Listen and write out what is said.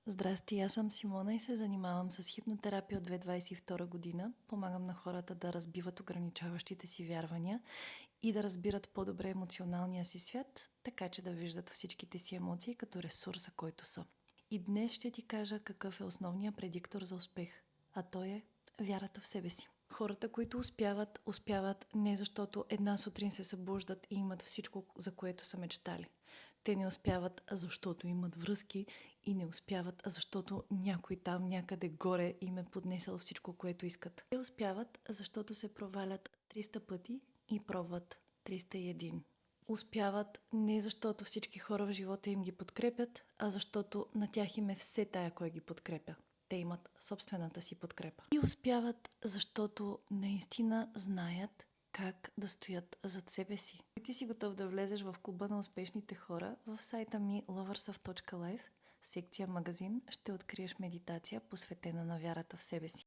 Здрасти, аз съм Симона и се занимавам с хипнотерапия от 2022 година. Помагам на хората да разбиват ограничаващите си вярвания и да разбират по-добре емоционалния си свят, така че да виждат всичките си емоции като ресурса, който са. И днес ще ти кажа какъв е основният предиктор за успех, а той е вярата в себе си. Хората, които успяват не защото една сутрин се събуждат и имат всичко, за което са мечтали. Те не успяват, защото имат връзки и не успяват, защото някой там някъде горе им е поднесъл всичко, което искат. Те успяват, защото се провалят 300 пъти и пробват 301. Успяват не защото всички хора в живота им ги подкрепят, а защото на тях им е все тая, кой ги подкрепя. Те имат собствената си подкрепа. И успяват, защото наистина знаят как да стоят зад себе си. Ти си готов да влезеш в клуба на успешните хора. В сайта ми loversof.life, секция магазин, ще откриеш медитация, посветена на вярата в себе си.